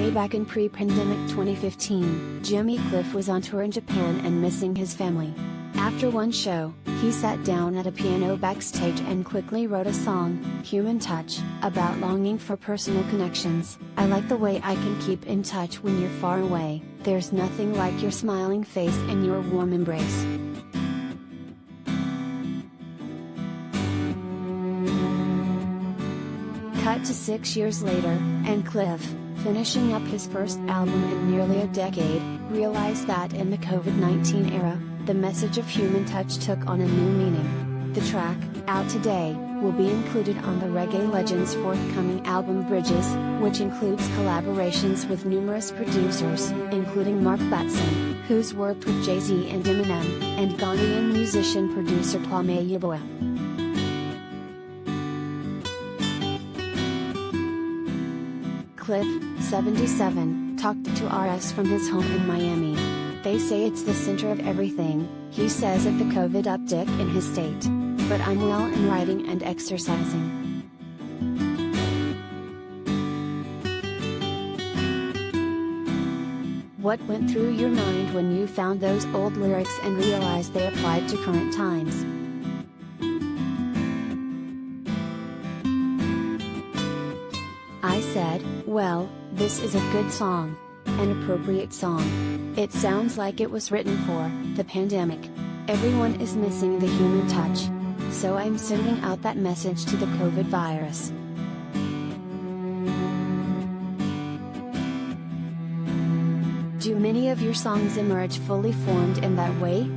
Way back in pre-pandemic 2015, Jimmy Cliff was on tour in Japan and missing his family. After one show, he sat down at a piano backstage and quickly wrote a song, Human Touch, about longing for personal connections. I like the way I can keep in touch when you're far away. There's nothing like your smiling face and your warm embrace. Cut to 6 years later, and Cliff, finishing up his first album in nearly a decade, realized that in the COVID-19 era, the message of human touch took on a new meaning. The track, out today, will be included on the reggae legend's forthcoming album Bridges, which includes collaborations with numerous producers, including Mark Batson, who's worked with Jay-Z and Eminem, and Ghanaian musician-producer Kwame Yeboah. Cliff, 77, talked to RS from his home in Miami. They say it's the center of everything, he says at the COVID uptick in his state. But I'm well in writing and exercising. What went through your mind when you found those old lyrics and realized they applied to current times? I said, well, this is a good song. An appropriate song. It sounds like it was written for the pandemic. Everyone is missing the human touch. So I'm sending out that message to the COVID virus. Do many of your songs emerge fully formed in that way?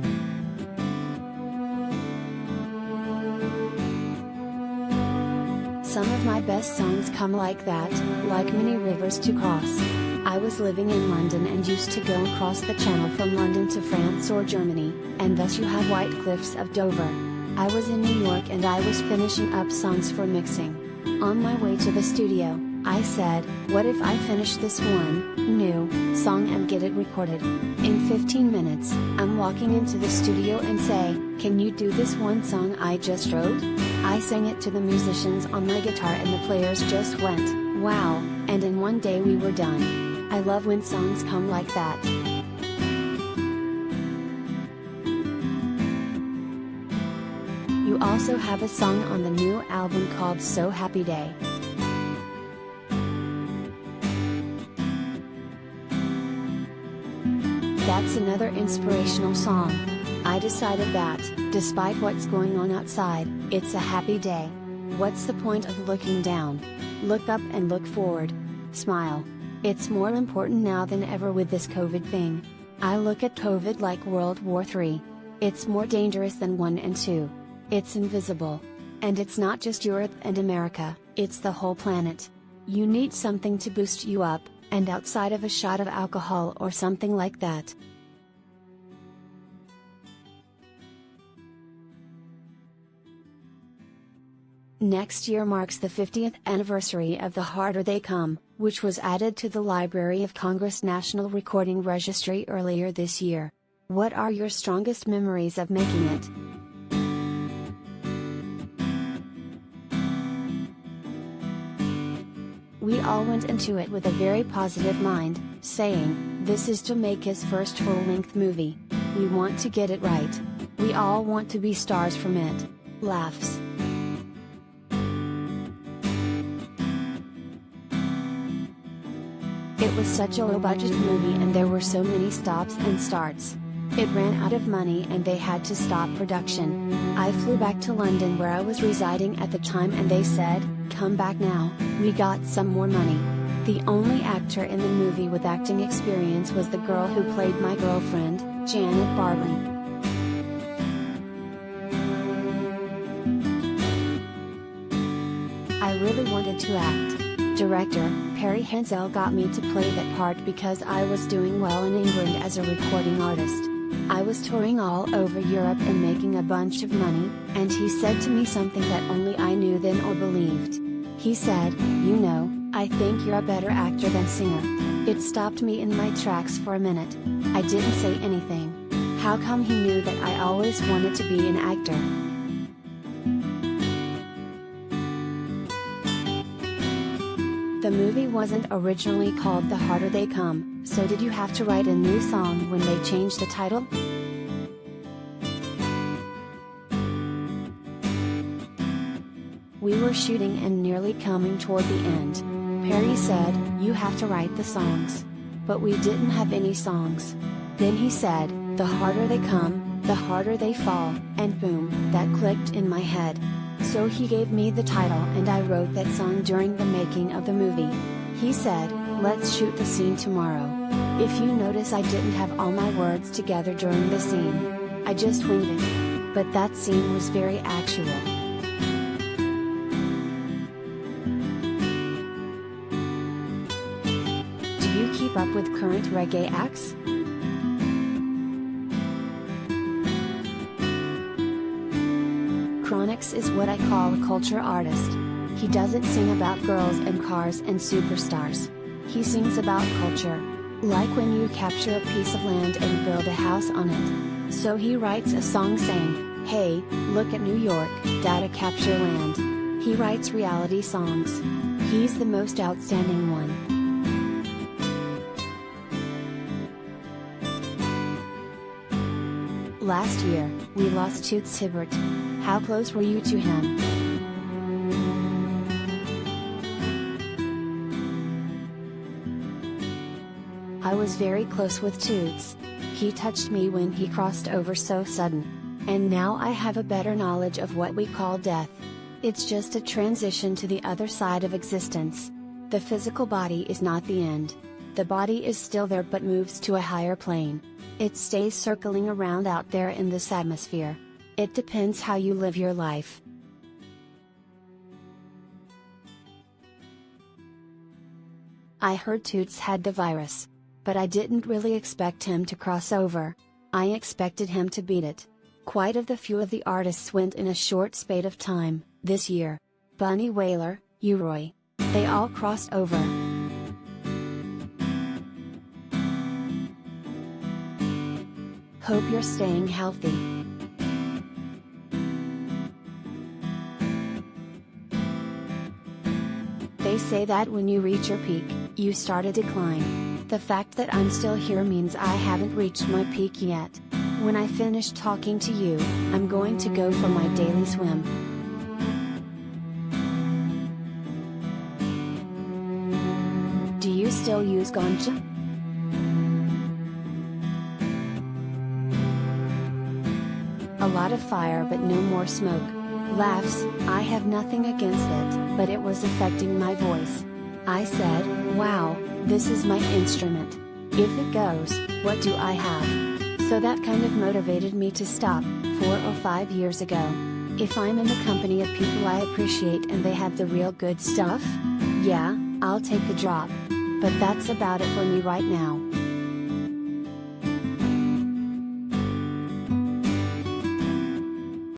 Some of my best songs come like that, like many rivers to cross. I was living in London and used to go across the channel from London to France or Germany, and thus you have White Cliffs of Dover. I was in New York and I was finishing up songs for mixing. On my way to the studio, I said, what if I finish this one new song and get it recorded? In 15 minutes, I'm walking into the studio and say, can you do this one song I just wrote? I sang it to the musicians on my guitar and the players just went, wow, and in one day we were done. I love when songs come like that. You also have a song on the new album called So Happy Day. That's another inspirational song. I decided that, despite what's going on outside, it's a happy day. What's the point of looking down? Look up and look forward. Smile. It's more important now than ever with this COVID thing. I look at COVID like World War III. It's more dangerous than 1 and 2. It's invisible. And it's not just Europe and America, it's the whole planet. You need something to boost you up, and outside of a shot of alcohol or something like that. Next year marks the 50th anniversary of The Harder They Come, which was added to the Library of Congress National Recording Registry earlier this year. What are your strongest memories of making it? We all went into it with a very positive mind, saying, this is Jamaica's first full-length movie. We want to get it right. We all want to be stars from it. Laughs. It was such a low-budget movie and there were so many stops and starts. It ran out of money and they had to stop production. I flew back to London where I was residing at the time and they said, come back now, we got some more money. The only actor in the movie with acting experience was the girl who played my girlfriend, Janet Bartley. I really wanted to act. Director, Perry Hensel got me to play that part because I was doing well in England as a recording artist. I was touring all over Europe and making a bunch of money, and he said to me something that only I knew then or believed. He said, you know, I think you're a better actor than singer. It stopped me in my tracks for a minute. I didn't say anything. How come he knew that I always wanted to be an actor? The movie wasn't originally called The Harder They Come, so did you have to write a new song when they changed the title? We were shooting and nearly coming toward the end. Perry said, "You have to write the songs." But we didn't have any songs. Then he said, "The harder they come, the harder they fall," and boom, that clicked in my head. So he gave me the title and I wrote that song during the making of the movie. He said, "Let's shoot the scene tomorrow." If you notice, I didn't have all my words together during the scene. I just winged it. But that scene was very actual. Do you keep up with current reggae acts? Chronix is what I call a culture artist. He doesn't sing about girls and cars and superstars. He sings about culture. Like when you capture a piece of land and build a house on it. So he writes a song saying, "Hey, look at New York, data capture land." He writes reality songs. He's the most outstanding one. Last year, we lost Toots Hibbert. How close were you to him? I was very close with Toots. He touched me when he crossed over so sudden. And now I have a better knowledge of what we call death. It's just a transition to the other side of existence. The physical body is not the end. The body is still there but moves to a higher plane. It stays circling around out there in this atmosphere. It depends how you live your life. I heard Toots had the virus. But I didn't really expect him to cross over. I expected him to beat it. Quite a few of the artists went in a short spate of time, this year. Bunny Wailer, U-Roy. They all crossed over. Hope you're staying healthy. They say that when you reach your peak, you start a decline. The fact that I'm still here means I haven't reached my peak yet. When I finish talking to you, I'm going to go for my daily swim. Do you still use ganja? A lot of fire but no more smoke. Laughs, I have nothing against it, but it was affecting my voice. I said, "Wow, this is my instrument. If it goes, what do I have?" So that kind of motivated me to stop, 4 or 5 years ago. If I'm in the company of people I appreciate and they have the real good stuff, yeah, I'll take a drop. But that's about it for me right now.